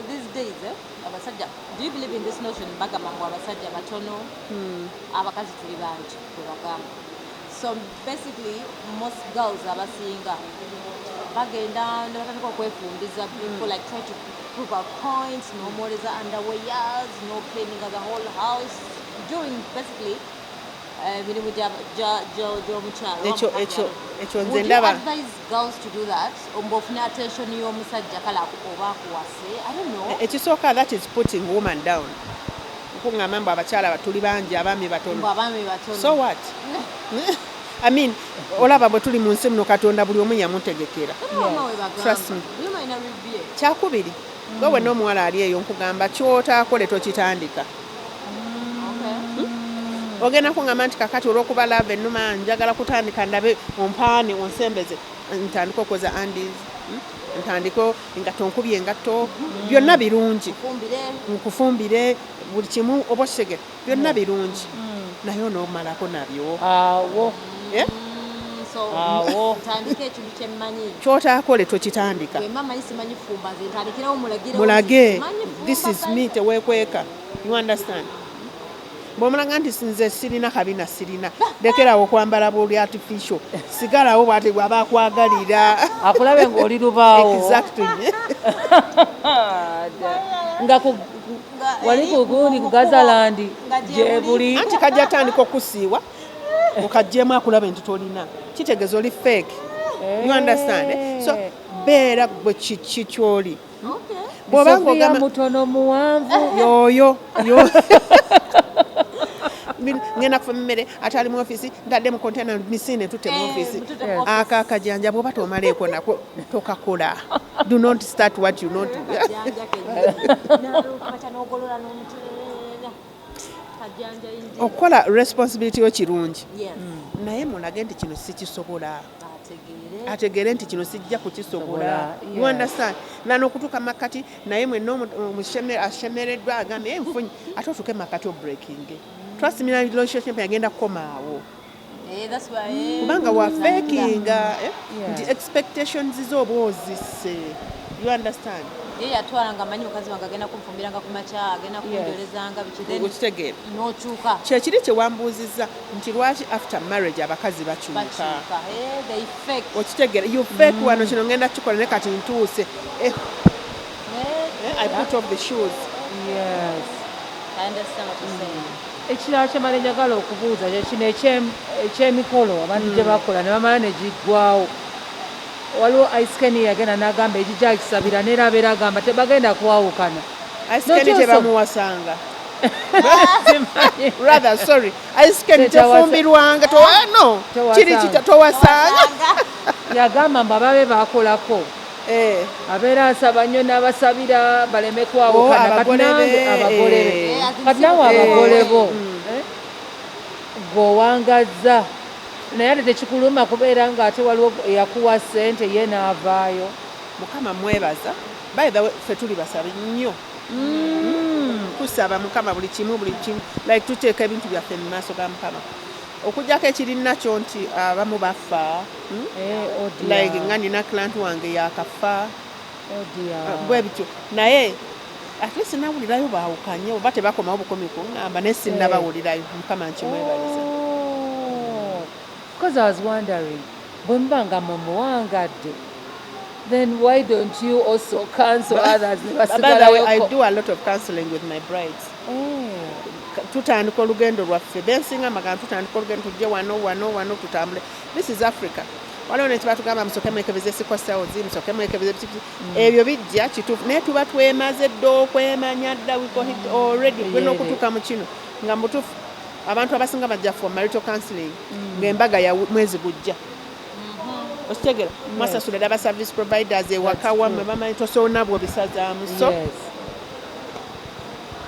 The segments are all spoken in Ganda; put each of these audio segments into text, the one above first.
these days abasajja, do you believe in this notion bagamba ngu abasajja batono abakazi tuli bangi bwe bagamba? So basically most girls abasinga bagenda ne batandika okwefumbiza people like try to prove a point, no more is underwears, no cleaning of the whole house, doing basically mirimu gy'omukyalo. Would you advise girls to do that? Ofune attention y'omusajja kale oba akuwase? I don't know. Ekisooka, that is putting woman down. Okungamba mbu abakyala tuli bangi abaami batono. So what? I mean, olaba bwe tuli mu nsi muno Katonda buli omu yamutegekera. Trust me. Kyakubiri. Gwe wenna omuwala ali eyo nkugamba ky'otaakole tokitandika. Ogenda kungamba nti kakati olw'okuba lava ennuma njagala kutandika ndabe ompaani onsembeze ntandika okoza undies, ntandika engatto nkubye engatto, byonna birungi. Nkufumbire buli kimu oba okisegera byonna birungi. Naye onoomalako nabyo. Awo. Ky'otaakole tokitandika. Mulage, this is me, teweekweka. You understand? Bw'omulaga nti nze sirina kabina sirina, lekerawo okwambala buli artificial, sigalawo bw'ate bw'aba akwagalira. Akulabe ng'oli lubaawo. Exactly. Wali kugundi ku Gazalandi gye buli. Anti kajja atandika okusiiwa, okajjeemu akulabe nti tolina. Kitegeeza oli fake. You understand? So, beera gwe kiki ky'oli. Bw'obanga ogamba mutono muwanvu. Yoyo. Ngenda kufa mmere atali mu office ntadde mu container misine tutte mu office. Akakajanja bw'oba tomaleeko nako tokakola. Do not start what you not. Okola responsibility yo kirungi. Naye mulage nti kino sikisobola. Ategeere nti kino sijja kukisobola. You understand? N'okutuuka makati naye mwenna ashemereddwa agambe nfunyi ate otuuke makati breaking. Trust me, relationship agenda kukomaawo. That's why. Kubanga wa faking the expectations z'oba ozisse. You understand? Yatwalanga amanyi mukazi wange agenda kumfumbiranga ku makya agenda kunjolezanga biki n'okyuka. Kyekiri kye wambuuzizza nti lwaki after marriage abakazi bakyuka. They fake. Okitegeera you fake wano kino ngenda kikola ne kati ntuuse. I put off the shoes. Yes. I understand what you're saying. Ekirala kye mala njagala okubuuza kino eky'emikolo abantu gye bakola ne bamala ne giggwawo. Waliwo Ice-Ken yagenda n'agamba ejijja akisabira n'eraba era agamba tebagenda kuwawukana. Ice-Ken tebamuwasanga. Rather, sorry. Ice-Ken tefumbirwanga no. Kiri kitatowasanga. Yagamba mbu ababe baakolako. Abeera asaba nnyo n'abasabira baleme kwawukana kati nange abagole be. Kati nawe abagole bo gw'owangazza. Naye ate tekikuluma kubeera ng'ate waliwo eyakuwa ssente ye n'avaayo. Mukama mwebaza. By the way, ffe tuli basabi nnyo. Tusaba Mukama buli kimu. Like tuteeka ebintu byaffe mu maaso ga Mukama. Okugyako ekiri nakyo nti abamu bafa. Like nga nina client wange yakafa. Bwe bityo. Naye at least nawulirayo baawukanye oba tebakomawo bukomi kuŋŋamba naye sinnabawulirayo. Mukama nkimwebaliza. Because I was wondering, then why don't you also counsel others? By the way, I do a lot of counseling with my brides. Tutandika olugendo lwaffe bensinga magana tutandika olugendo tujje wano tutambule. This is Africa. Waliwo ne batugamba musooke mwekebeze sikosawo musooke mwekebeze ebyo bijja kituufu naye tuba twemaze dda okwemanya dda we got it already gwena okutuuka mu kino nga mutuufu abantu abasinga bajja for marital counseling ng'embaga ya mwezi gujja. Okitegera mwasasula ddala service providers ewaka wammwe bamanyi tosoona bw'obisazaamu so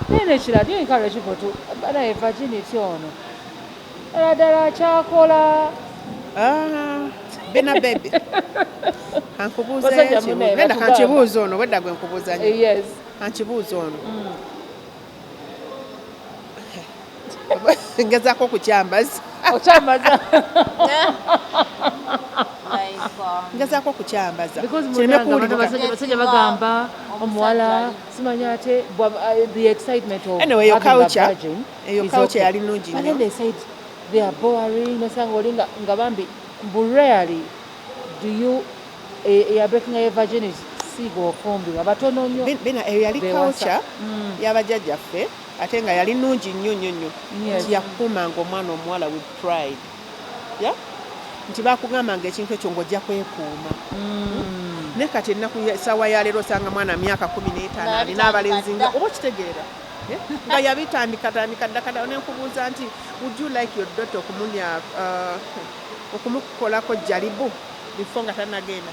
naye nekirala tyenkaalo kifoto naye virginity ono ddala akyakola bena bebe ankubuuza kankibuuza ono wedda gwe nkubuuza nnyo ankibuuza ono ngezaako okukyambaza okyambaza ngezaako kukyambaza because kireme mulanga abantu kuwulirwa. abasajja bagamba omuwala simanyi ate the excitement of Anyway, your having a culture, virgin your is culture okay. yali nnungi But then nnyo. they said they are boring nosanga oli nga bambi mbu rarely do you eyabekinga ye virginity siiga ofumbirwa batono nnyo Bina eyo yali bewasa. culture y'abajjajjaffe ate nga yali nnungi nnyo nnyo nnyo Yes. nti yakuumanga omwana omuwala with pride. Yeah? Nti baakugambanga ekintu ekyo ng'ojja kwekuuma. Ne kati ennaku essaawa ya leero osanga mwana myaka 15 alina abalenzi nga oba okitegeera nga yabitandika ddakada nenkubuuza nti would you like your daughter okumunya okumukolako jalibu before nga tanagenda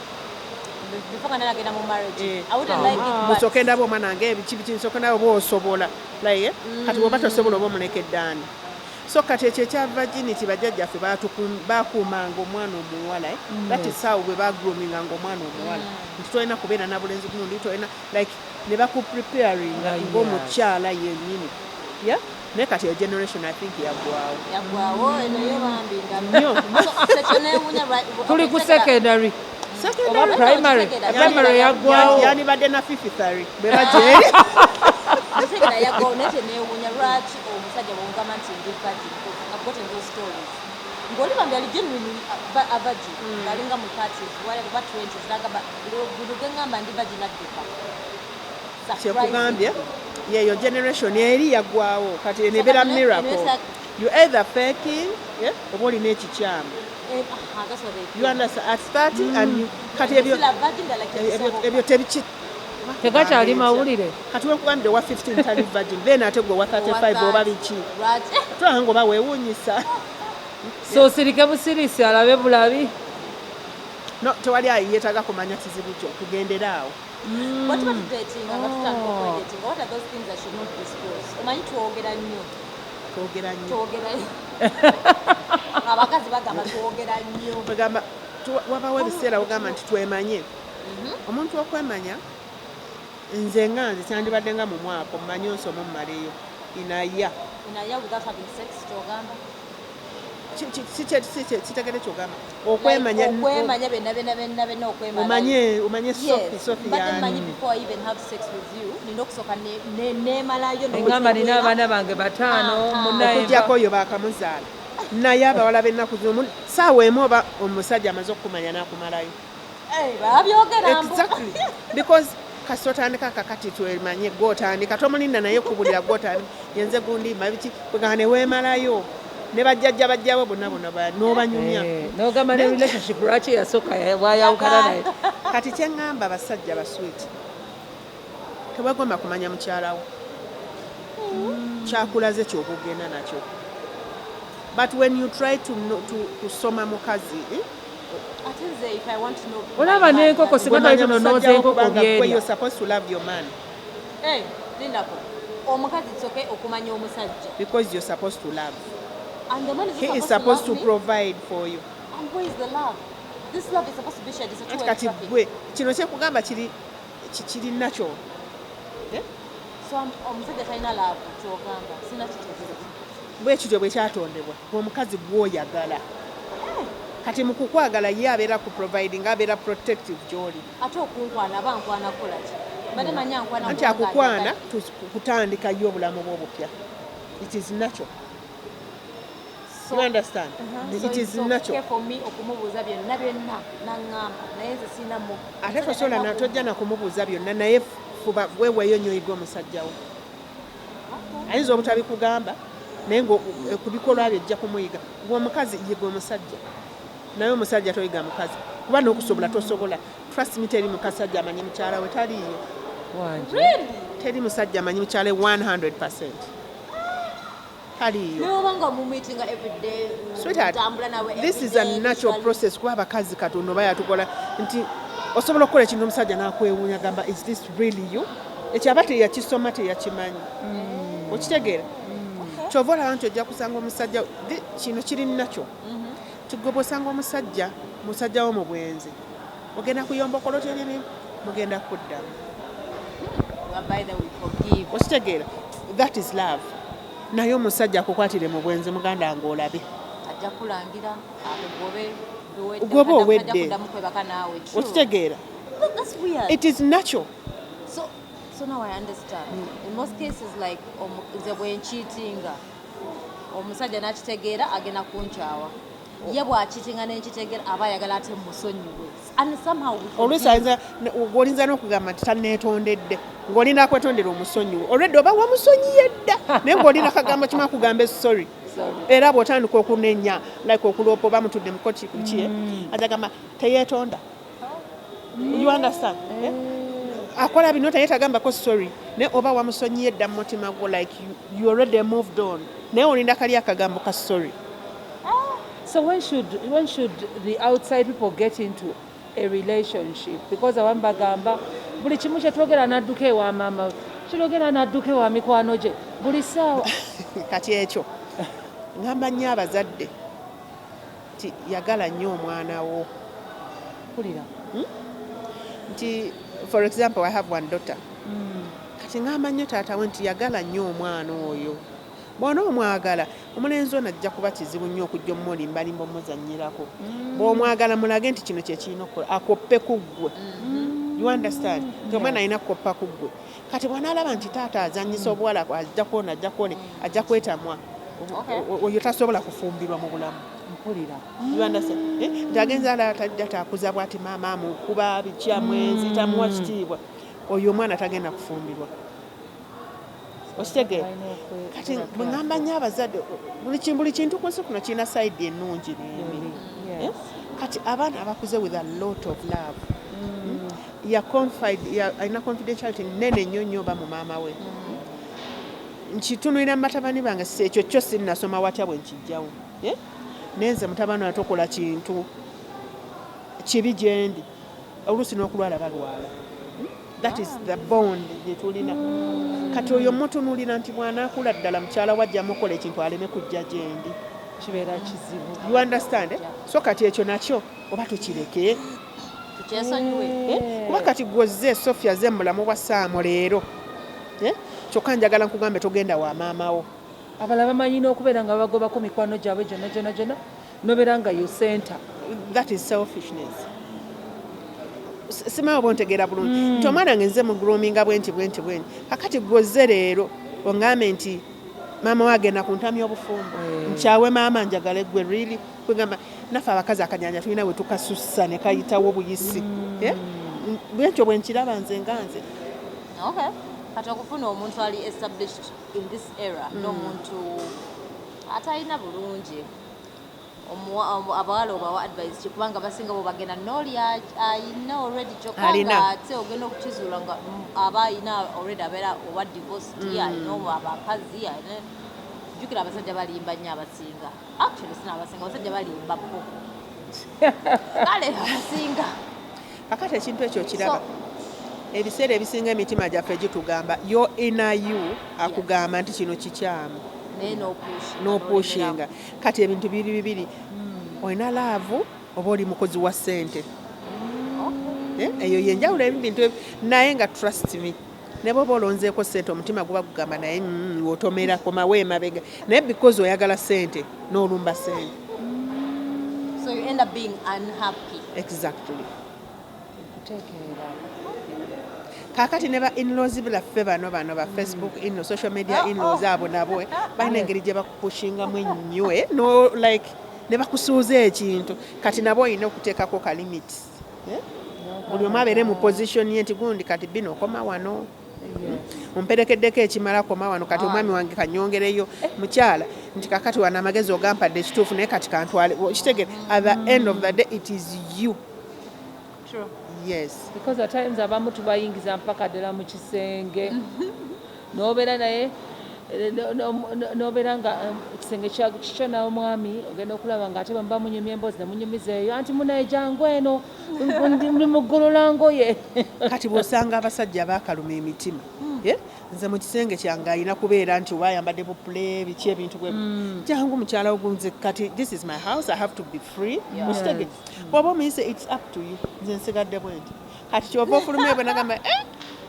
Before I get a marriage, I wouldn't like it. But osooka endaba omwana ng'ebiki nsooka nawe oba osobola like kati bw'oba tosobola oba omuleka eddaani. So kati ekyo ekya virginity bajjajjaffe baakuumanga omwana omuwala that is how bwe bagroominganga omwana omuwala nti tolina kubeera na bulenzi gundi tolina like ne bakupreparinga ng'omukyala yennyini. Yeah? Naye kati eyo generation I think yaggwawo. Yagwawo eno yo bambi Nnyo. tuli ku secondary Secondary. oba primary yaggwawo yandibadde na fifithary bwe bagyeri. Second yagwawo naye teneewuunya lwaki omusajja bwongamba nti ndi virgin. I've gotten those stories. Ng'oli bambi ali genuinely a virgin. Ngalinga mu 30s, whatever, but 20s, nagamba buli gengamba ndi virgin adduka. Kyekugambye yeeyo generation eri yaggwawo kati nebeera miracle. You either faking oba olina ekikyamu. That's what they You understand? At 30 and you kati ebyo tebiki tegakyali mawulire kati wekugambire wa 15 tali virgin then ate gwe wa 35 oba biki tulanga ngoba weewuunyisa. so sirike busirisi alabe bulabi No, tewali yeetaaga kumanya kizibu kyo tugendera awo. What about dating? What are those things that should not disclose? Omanyi twogera nnyo. Twogera nnyo. Abakazi bagamba twogera nnyo. Bagamba wabawo ebiseera bagamba nti twemanye. Omuntu okwemanya nze nga nze kyandibadde nga mu mwaka omumanyi nsoma omumaleeyo inaya without having sex twogamba. Kitegere kyogamba okwemanya benna okwemanya. Omanye Sophia But manyi before I even have sex with you nina okusooka neemalayo engamba nina abaana bange 5 munaye okujjako oyo baakamuzaala naye abawala b'ennaku zino saawa emu oba omusajja amaze okumanya n'akumalayo. babyogera Exactly. Because kasi otandika kakati twemanye gw'otandika tomulinda naye kubulira gw'otandika yenze gundi mabiki bwegamba ne weemalayo ne bajjajja bajjawo bonna n'obanyumya. n'ogamba ne relationship lwaki yasooka wayawukana naye Kati kyeŋŋamba abasajja baswiti tewagomba kumanya mukyalawo kyakulaze ky'oba ogenda nakyo. But when you try to kusoma mukazi if I want to know olaba n'enkoko singa tunonooza enkoko byerya you're supposed to love your man lindako omukazi kisoke okumanya omusajja because you're supposed to love. and the man is He not is supposed to love me. provide for you. And where is the love? This love is supposed to be shared. It's a two-way Kati traffic. gwe kino kyekugamba kiri nakyo. So omusajja talina love kyogamba sina kitegeeza. Bwe kityo bwe kyatondebwa omukazi gw'oyagala. Kati mu kukwagala ye abeera ku providing abeera protective gy'oli. Ate okunkwana aba nkwana kola ki? Bade manya nkwana Anti akukwana kutandika yo obulamu bwo obupya. It is natural. You understand? So It is it's okay natural. for me okumubuuza byonna n'angamba naye nze sina mu. Ate tosobola tojja na kumubuuza byonna naye fuba weeweeyo nyoyiga omusajjawo. Ayinza obutabikugamba naye ku bikolwa byo ojja kumuyiga. Gwe omukazi yiga omusajja. Naye omusajja toyiga mukazi. Kuba n'okusobola tosobola. Trust me teri mukasajja amanyi mukyala we taliiyo. Really? Teri musajja amanyi mukyala 100%. Taliiyo. N'obanga mu meeting every day. Sweetheart, mutambula nawe this every is a day, natural literally. process kuba abakazi katonda oba yatukola nti osobola okukola ekintu omusajja n'akwewuunya gamba is this really you? Ekyo aba teyakisoma teyakimanyi. Okitegeera? Kyova olaba nti ojja kusanga omusajja kino kiri nakyo. Tigwe bw'osanga musajja wo mu bwenzi ogenda kuyomba okolotyerere mugenda kuddamu. By the way, forgive. Okitegeera? That is love. Naye omusajja akukwatire mu bwenzi muganda ng'olabe. Ajja kulangira akugobe Gwoba owedde. kuddamu kwebaka naawe. True. Okitegeera? That's weird. It is natural. So now I understand. In most cases, like nze bwe nkiitinga omusajja n'akitegeera agenda kunkyawa. Ye bw'akiitinga n'ekitegeera aba ayagala ate musonyiwe. And somehow Oluusi ayinza ng'olinza n'okugamba nti tanneetondedde ng'olina kwetondera omusonyiwe olwedde oba wamusonyiye dda naye ng'olina kagambo kimu akugamba sorry. Era bw'otandika okunenya like okuloopa oba mutudde mu koti kukiye ajja gamba teyeetonda. You understand? Akola bino naye tagambako sorry naye oba wamusonyiye dda mu mutima gwo like you already moved on naye olinda kali akagambo ka sorry. So when should the outside people get into a relationship? Because abamu bagamba buli kimu kye twogera n'adduka ewa maama kirogera n'adduka ewa mikwano gye buli ssaawa. Kati ekyo ngamba nnyo abazadde nti yagala nnyo omwana wo. Kulira. Nti for example I have one daughter. Kati ngamba nnyo taata we nti yagala nnyo omwana oyo. Bw'ona omwagala omulenzi ono ajja kuba kizibu nnyo okujja omulimbalimba omuzannyirako. Bw'omwagala mulage nti kino kye kirina okukola akoppe ku ggwe. You understand? Nti omwana alina kukoppa ku ggwe. Kati bw'onaalaba nti taata azannyisa obuwala ajja kuona ajja kwetamwa. Oyo tasobola kufumbirwa mu bulamu. Mpulira. You understand? Nti agenza ala tajja akuza bw'ati maama amukuba bikya mwezi tamuwa kitiibwa. Oyo omwana tagenda kufumbirwa. Okitegeera? Kati bwe ngamba nnyo abazadde buli kintu ku nsi kuno kirina sayidi ennungi n'embi. Kati abaana abakuze with a lot of love. Alina confidentiality nnene nnyo nnyo oba mu maama we. Nkitunulira mu batabani bange ekyo kyo sinnasoma watya bwe nkijjawo. Nenze mutabani wange tokola kintu kibi gye ndi. Oluusi n'okulwala balwala. That is the bond gye tulina. Kati oyo mutunulira nti bw'anaakula ddala mukyala wajja mukola ekintu aleme kujja gye ndi. Kibeera kizibu. You understand? So kati ekyo nakyo oba tukireke. Tukyesonyiwe. Kuba kati gwozze Sophia ze mulamu bwa Saamu leero. Kyokka njagala nkugambe togenda wa maama wo. Abalala bamanyi n'okubeera nga bagobako mikwano gyabwe gyonna nobeera nga you center. That is selfishness. Simanyi oba ontegeera bulungi nti omwana ngenze mu groominga bwenti kakati gwozze leero ongambe nti maama we agenda kuntamya obufumbo nkyawe maama njagala gwe really kwegamba naffe abakazi akanyanja tulina we tukasussa ne kayitawo buyisi bwentyo bwe nkiraba nze nga nze. Okay. Kati okufuna omuntu ali established in this era n'omuntu atalina bulungi abawala obawa advice kubanga basinga bo bagenda n'oli ayina already kyokka ate ogenda okukizuula nga aba ayina already abeera oba divorced alina abakazi jjukira abasajja balimba nnyo abasinga actually sina abasinga abasajja balimba bo kale abasinga kakati ekintu ekyo kiraba ebiseera ebisinga emitima gyaffe gitugamba yo inayu akugamba nti kino kikyamu n'opushinga kati ebintu bibiri olina laavu oba oli mukozi wa ssente eyo yenjawulo ebintu naye nga trust me ne bwoba olonzeeko ssente omutima guba gugamba naye otomera komawo emabega naye because oyagala ssente n'olumba ssente. So you end up being unhappy. Exactly. Kakati ne ba in-laws baffe bano ba Facebook social media in-laws abo nabo balina engeri gye bakupushingamu ennyo no like ne bakusuuza ekintu kati nabo olina okuteekako ka limits. Buli omu abeere mu position ye nti gundi kati bino okoma wano omperekeddeko ekimala koma wano kati omwami wange kanyongereyo mukyala nti kakati wana amagezi ogampadde ekituufu naye kati kantwale kitegere at the end of the day it is you. True. Yes. Because at times abamu tubayingiza mpaka ddala mu kisenge n'obeera naye n'obeera nga ekisenge kikyo nawe omwami ogenda okulaba ng'ate bamba munyumya emboozi nemunyumiza eyo anti munaye jangu eno ndi muggolola ngoye. Kati bw'osanga abasajja baakaluma emitima nze mu kisenge kyange alina kubeera nti wayambadde bupule biki ebintu bwe jangu mukyala ogunze kati this is my house I have to be free. Mustege bw'oba omuyise it's up to you nze nsigadde bwenti kati kyova ofulumye bwe nagamba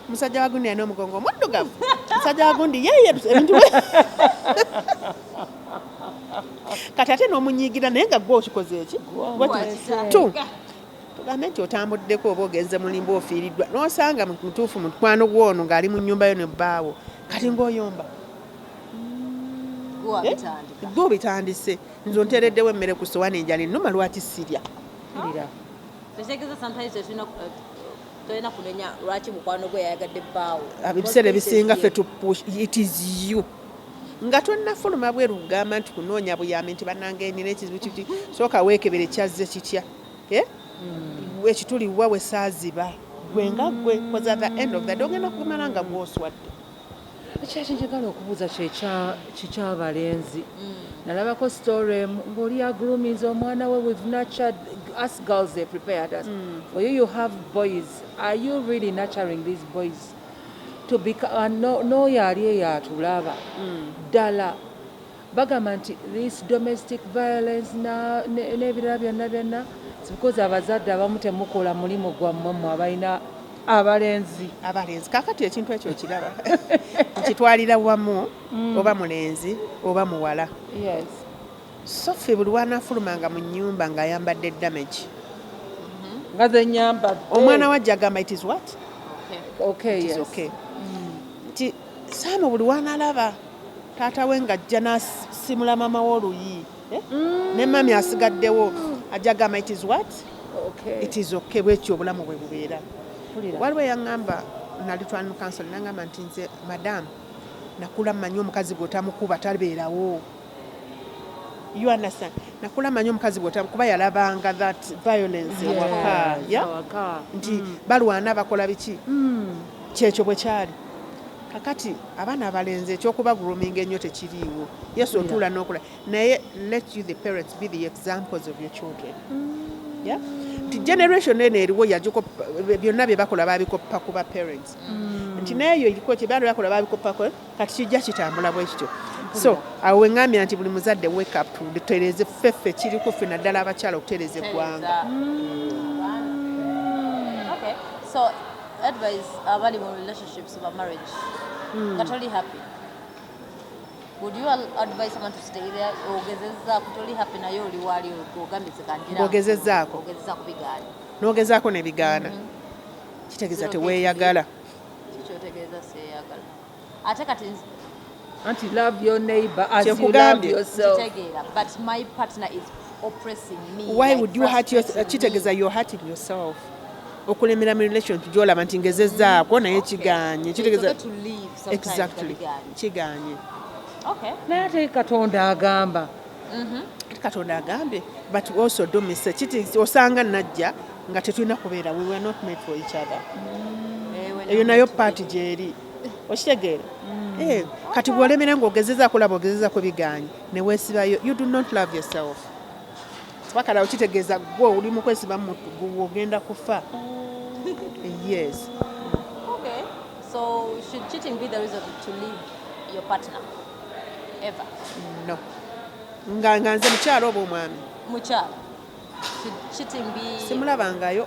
musajja wa gundi alina omugongo omuddugavu musajja wa gundi yeye ebintu kati ate n'omunyiigira naye nga gwe okikoze eki tu tugambe nti otambuddeko oba ogenze mulimba ofiiriddwa n'osanga mutuufu mukwano gw'ono ng'ali mu nnyumba yo ne bbaawo kati ng'oyomba gwe obitandise nze onteereddewo emmere ku sowaani enjala ennuma lwaki sirya tolina kunenya lwaki mukwano gwe yayagadde bbaawo ebiseera ebisinga ffe tupush it is you nga tonnafuluma bweru kugamba nti kunoonya buyambi nti bannangenira ekizibu kiti sooka weekebere kyazze kitya ekituliwa we saaziba gwe nga gwe because at the end of the day ogenda kumala nga gwoswadde ekyaki njagala okubuuza kikyabalenzi nalabako story ng'oli agruminza omwana we we've nurtured us girls they prepared us for you have boys are you really nurturing these boys to become n'oyo ali eyo atulaba ddala bagamba nti this domestic violence n'ebirala byonna because abazadde abamu temukola mulimu gwammwe mmwe abalina abalenzi kakati ekintu ekyo kiraba nkitwalira wamu oba mulenzi oba muwala Sophia buli lwanafulumanga mu nnyumba ng'ayambadde damage nga ze nyambadde omwana wajja agamba it is what okay nti saama buli lwanalaba taata we ng'ajja n'asimula mama w'oluyi ne mami asigaddewo ajja agamba it is what it is okay bwekyo obulamu bwe bubeera waliwo yaŋŋamba nali twali mu kansoli naŋŋamba nti nze madamu nakula mmanyi omukazi bw'otamukuba tabeerawo you understand nakula mmanyi omukazi bw'otamukuba kuba yalabanga that violence awaka nti balwana bakola biki kyekyo bwe kyali kakati abaana abalenzi ekyokuba grooming ennyo tekiriiwo yesu otuula n'okola naye let you the parents be the examples of your children nti generation eno eriwo yagiko byonna bye bakola babikoppa ku ba parents nti neeyo eriko kye baana bakola babikoppako kati kijja kitambula bwe kityo so awo weŋŋambya nti buli muzadde wake up tutereeze ffeffe kiriko ffe naddala abakyala okutereeza eggwanga so advice abali mu relationships of marriage nga toli happy would you advise someone to stay there ogezezzaako toli happy naye oli waali ogambise kanjira ogezezzaako bigaana n'ogezaako ne bigaana kitegeeza teweeyagala kikyotegeeza seeyagala ate kati anti love your neighbor as you love yourself but my partner is oppressing me why would you hurt yourself kitegeeza you're hurting yourself okulemera mu relation gyolaba nti ngezezzaako naye kiganye kitegeeza exactly kiganye naye ate katonda agamba katonda agambye but also don't miss it osanga najja nga tetulina kubeera we were not made for each other eyo nayo paati gyeri okitegeera kati bw'olemera ng'ogezezzaako laba ogezezzaako biganye ne weesibayo you do not love yourself bakala okitegeeza gwe oli mu kwesiba mu ogenda kufa yes so should cheating be the reason to leave your partner ever no nga nze mukyala oba omwami mukyala should cheating be simulabangayo